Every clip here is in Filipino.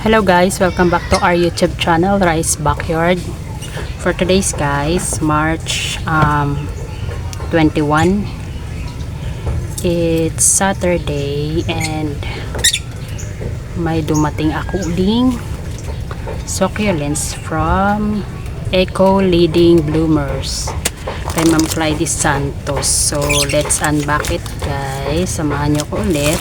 Hello guys, welcome back to our YouTube channel, Rice Backyard. For today's guys, March 21. It's Saturday and may dumating ako uling succulents from Eco Leading Bloomers kay Ma'am Clyde Santos. So let's unbox it guys, samahan nyo ko ulit.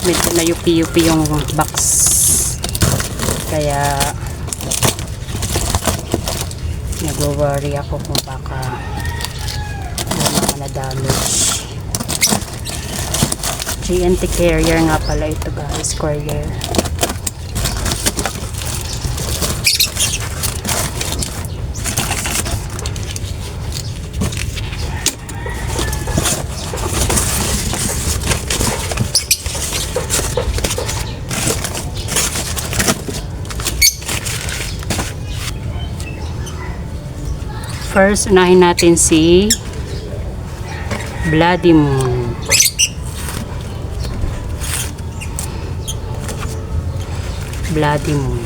Medyo na yupi-yupi yung box, kaya nag-worry ako kung baka may mga na-damage. GNT carrier nga pala ito guys, courier. First, unahin natin si Bloody Moon. Bloody Moon.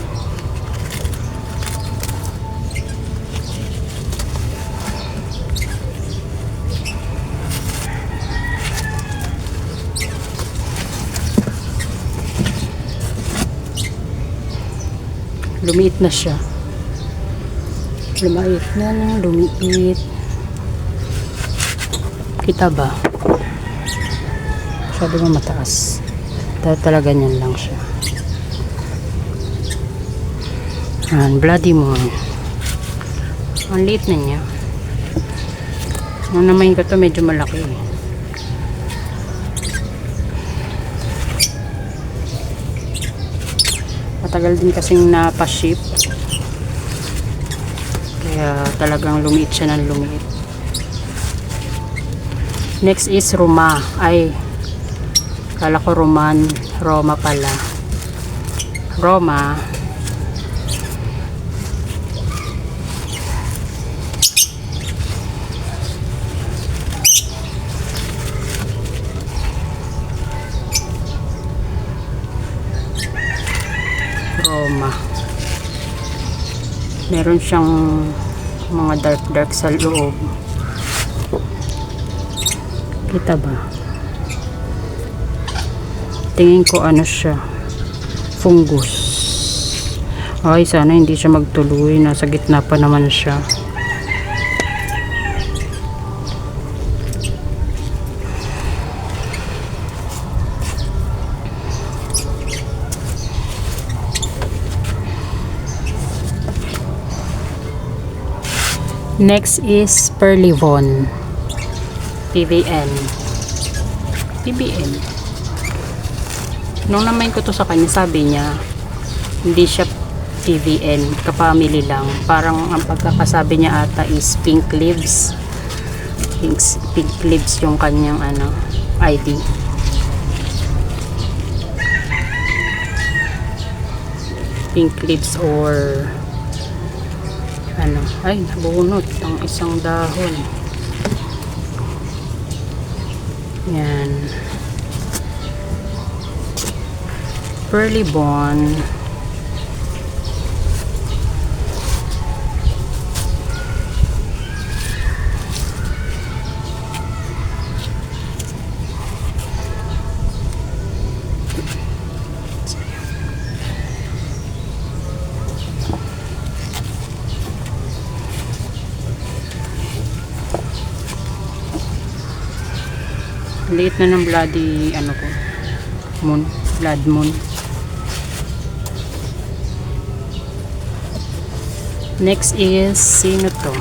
Lumiit na siya. Lumiit na lang, lumiit. Kita ba? Masyado mo mataas. Dahil talaga ganyan lang siya. Ayan, Bloody Moon. Ang liit na niya. Nung namayin ko to, medyo malaki. Matagal din kasing napaship. Kaya talagang lumiit siya ng lumiit. Next is Roma. Ay, kala ko Roma pala. Roma. Meron siyang mga dark sa loob. Kita ba? Tingin ko ano siya, fungus. Ay, sana hindi siya magtuloy. Nasa gitna pa naman siya. Next is Perlivon PBN. Nung namain ko to sa kanya, sabi niya hindi siya PBN, kapamily lang. Parang ang pagkakasabi niya ata is pink leaves. Pink leaves yung kanyang ID. Pink leaves or ay, nabunot ang isang dahon. Yan. Perlivon. Liit na ng bloody moon, blood moon. Next is sino to?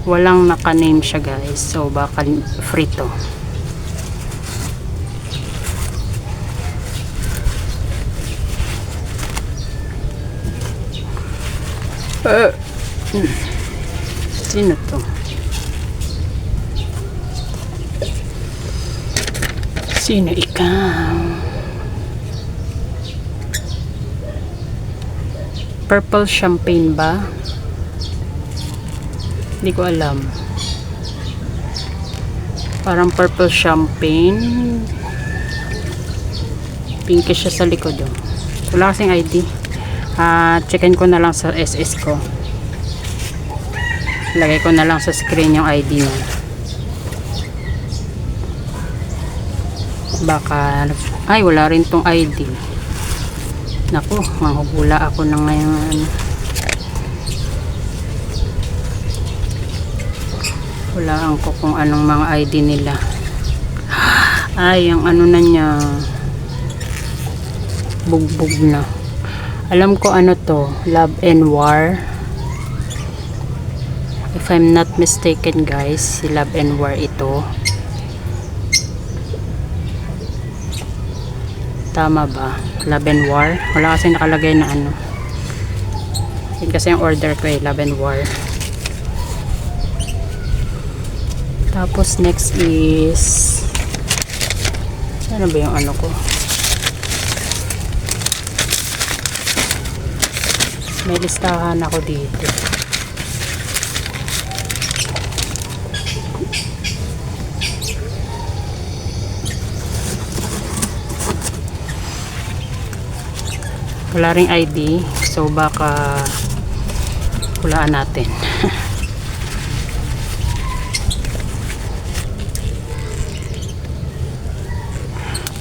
Walang naka-name siya guys, so baka free to. Sino to? Sino ikaw? Purple champagne ba? Hindi ko alam. Parang purple champagne. Pinkish siya sa likod. Oh. Wala kasing ID. Checkin ko na lang sa SS ko. Lagay ko na lang sa screen yung ID niya. Baka, ay wala rin tong ID. Naku, mahugula ako na ngayon. Walaan ko kung anong mga ID nila. Ay, yung ano na niya. Bugbog na. Alam ko ano to. Love and War. If I'm not mistaken guys, si Love and War ito. Tama ba? Love and War? Wala kasi nakalagay na ano. Yun kasi yung order ko Love and War. Tapos next is ano ba yung ano ko? May listahan ako dito. Wala ring ID, so baka hulaan natin.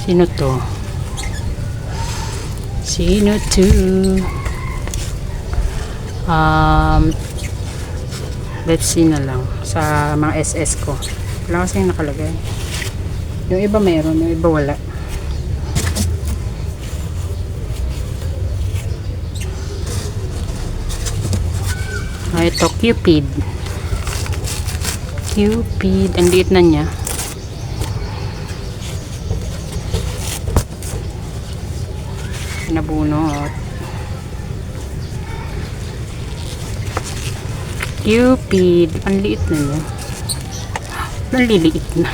Sino to? Sino to? Let's see na lang sa mga SS ko. Wala kasi nakalagay. Yung iba meron, yung iba wala. Ito, Cupid. Cupid. Ang liit na niya. Nabunot. Cupid. Ang liit na niya. Naliliit na.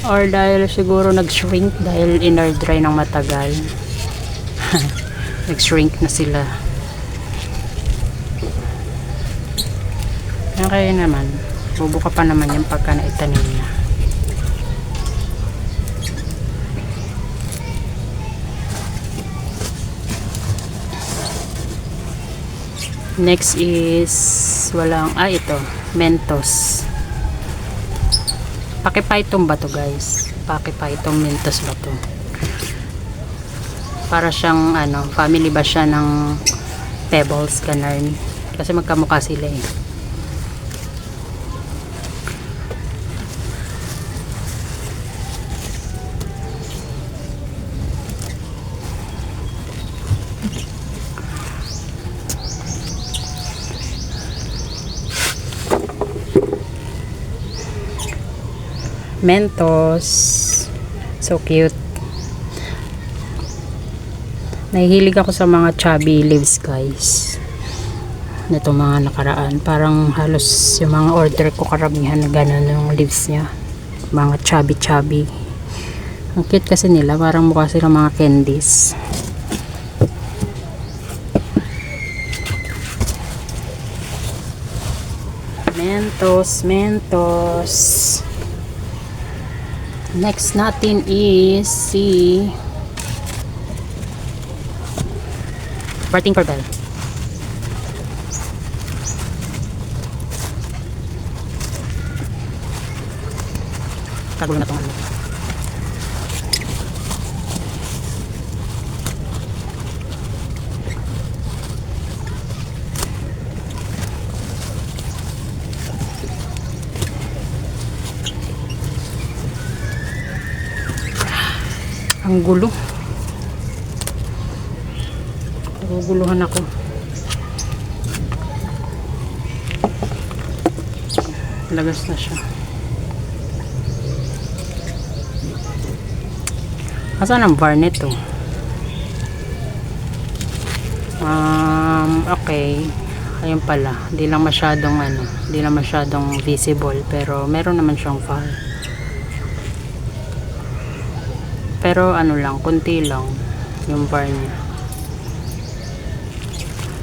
Or dahil siguro nag-shrink dahil inner dry ng matagal. Nag-shrink na sila. Kaya naman, bubuka pa naman yung pagka naitanim niya. Next is walang, ito, Mentos. Pakipaitom ba to guys? Pakipaitom Mentos ba to? Para siyang ano, family ba siya ng Pebbles, ganun. Kasi magkamukha sila eh. Mentos. So cute. Nahihilig ako sa mga chubby leaves guys. Ito mga nakaraan. Parang halos yung mga order ko karamihan na ganun yung leaves niya. Mga chubby. Ang cute kasi nila. Parang mukha sila mga candies. Mentos. Next natin is si Barting Corbel. Kagulo na itong ano. Ang gulo. Naguguluhan ako. Lagas na siya. Asan ang bar nito? Okay. Ayun pala. Hindi lang masyadong visible. Pero meron naman siyang file. Pero ano lang, kunti lang yung bar niya.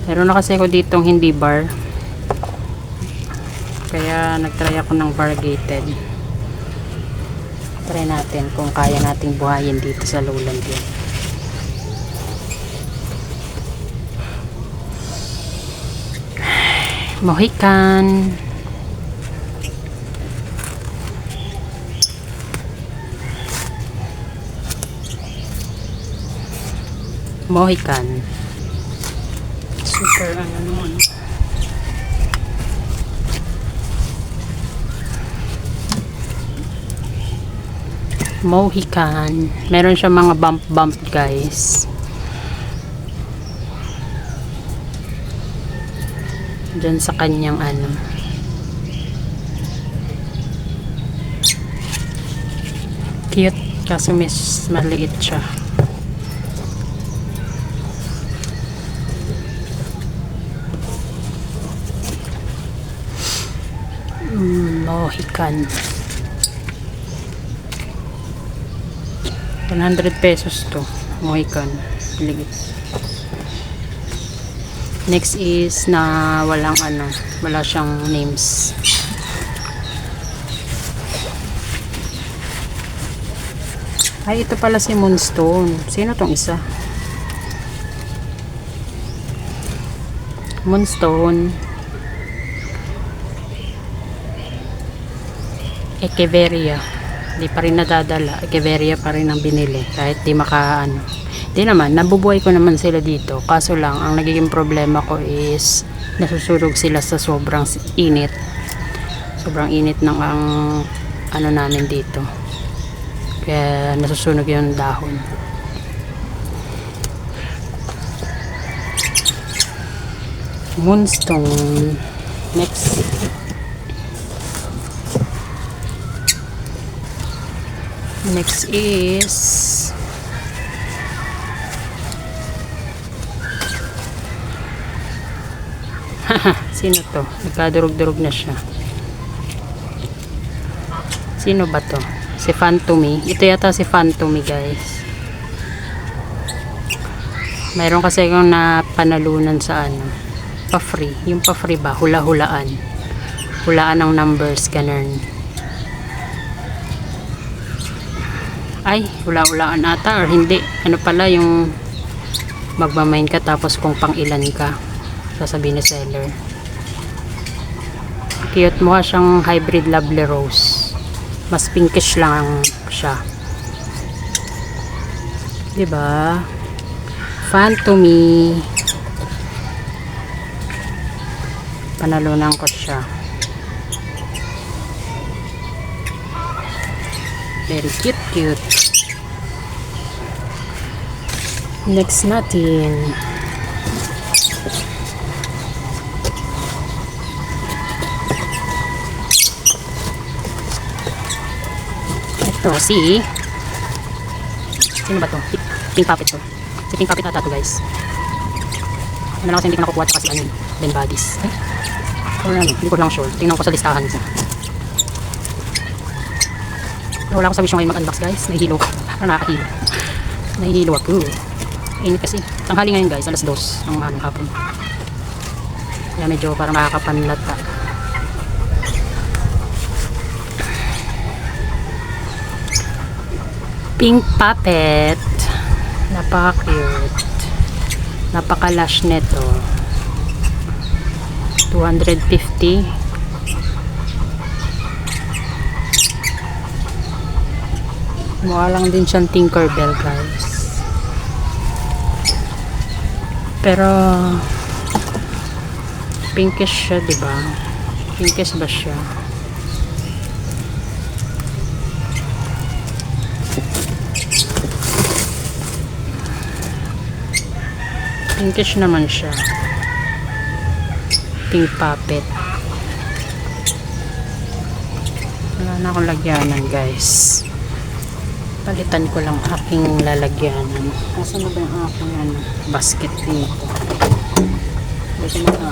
Meron na kasi ako ditong hindi bar. Kaya nagtry ako ng variegated. Try natin kung kaya nating buhayin dito sa lowland yun. Mohican. Mohican. Super ano naman. Mohican. Meron siya mga bump guys. Diyan sa kanyang ano. Cute. Kaso mas maliit siya. Mohican. 100 pesos to. Mohican. Liit. Next is na walang ano, wala siyang names. Ay, ito pala si Moonstone. Sino tong isa? Moonstone. Echeveria. Di pa rin nadadala. Echeveria pa rin ang binili. Kahit di makaano. Di naman, nabubuhay ko naman sila dito. Kaso lang, ang nagiging problema ko is nasusunog sila sa sobrang init. Sobrang init ng ang ano namin dito. Kaya nasusunog yung dahon. Moonstone. Next. Next is sino to? Nagkadurog-durog na siya. Sino ba to? Si Phantomy. Ito yata si Phantomy guys. Mayroon kasi akong napanalunan sa ano, pa-free. Yung pa-free ba? Hula-hulaan. Hulaan ng numbers, ganun. Ay, hula-hulaan ata or hindi. Ano pala yung magmamain ka tapos kung pang ilan ka. Sasabihin ni seller. Cute, mukha siyang hybrid lovely rose. Mas pinkish lang siya. Diba? Phantomy. Panalunan ko siya. Very cute. Next natin. Ito si sino ba to? Pink Puppet to. Si Pink Puppet ata to guys. Ano lang kasi hindi ko nakukuha kasi ano Ben Bodies. Ay, or ano, hindi ko lang sure. Tingnan ko sa listahan ko. Wala ako sa wish ngayon mag-unbox guys. Nahihilo ko. Parang nakakahilo. Nahihilo ako. Init kasi. Tanghali ngayon guys. Alas 2 ng hapon. Kaya medyo parang nakakapanlata. Pink Puppet. Napaka-cute. Napaka-lush neto. 250. Mukha lang din siyang Tinkerbell guys. Pero pinkish siya, diba? Pinkish ba siya? Pinkish naman siya. Pink Puppet. Wala na akong lagyanan guys. Palitan ko lang aking lalagyanan. Nasaan na ba yung aking basket dito? Dito na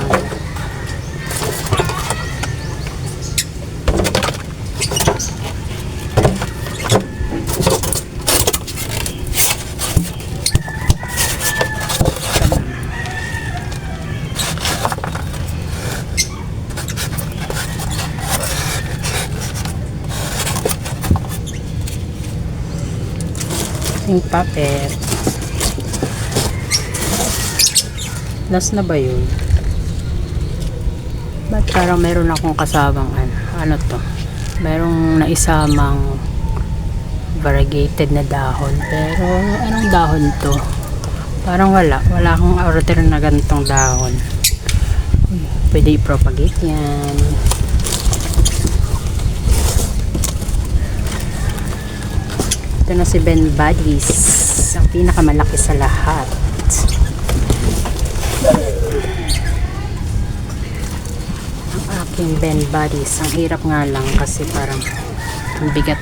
aking puppet. Last na ba yun? Ba't parang meron akong kasabang ano to? Merong naisamang variegated na dahon. Pero anong dahon to? Parang wala akong order na ganitong dahon. Pwede i-propagate yan. Ito na si Ben Buddies, ang pinakamalaki sa lahat. Ang aking Ben Buddies, ang hirap nga lang kasi parang ang bigat.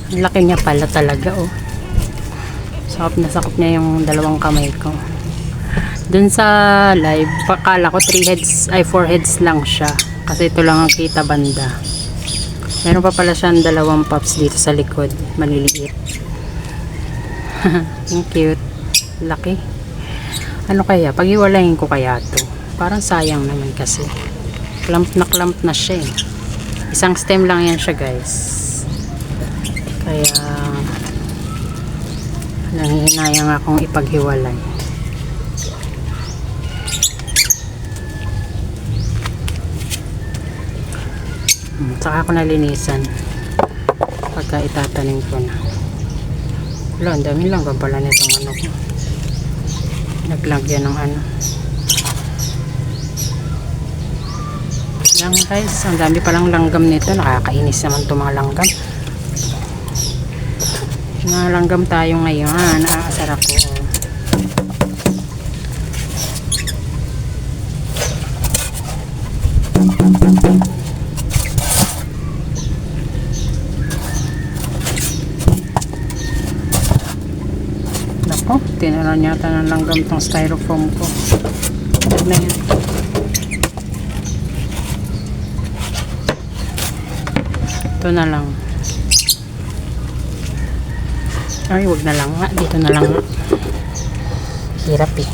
Ang laki niya pala talaga, oh. Sakop na sakop niya yung dalawang kamay ko. Dun sa live, pakala ko 3 heads, ay 4 heads lang siya. Kasi ito lang ang kita banda. Meron pa pala siyang dalawang pups dito sa likod. Maliliit. Ang cute. Laki. Ano kaya? Pag-iwalayin ko kaya to. Parang sayang naman kasi. Clump na siya eh. Isang stem lang yan siya, guys. Kaya nanghihinayang akong ipaghiwalay. Saka ako nalinisan pagka itatanim ko na. Wala, ang dami lang ba pala nitong ano ko. Naglagyan ng ano. Lang guys, ang dami palang langgam nito. Nakakainis naman itong mga langgam. Mga langgam tayo ngayon. Naaasar ako. Nako, tinaran yata ng langgam tong styrofoam ko. Huwag na yan. Ito na lang. Ay, wag na lang nga. Dito na lang nga. Hirap eh.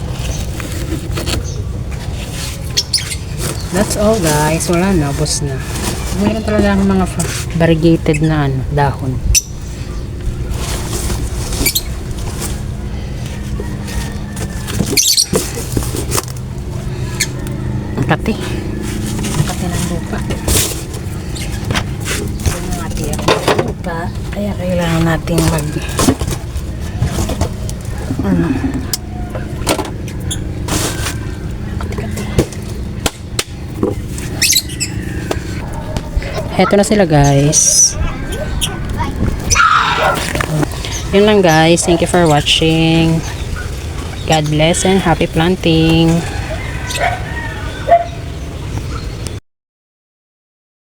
That's all guys. Wala na. Ubos na. Mayroon talaga ang mga variegated na ano, dahon. Kati. Kati ng lupa. Pa, kaya kailangan natin mag ano heto na sila guys. Yun lang guys, thank you for watching. God bless and happy planting.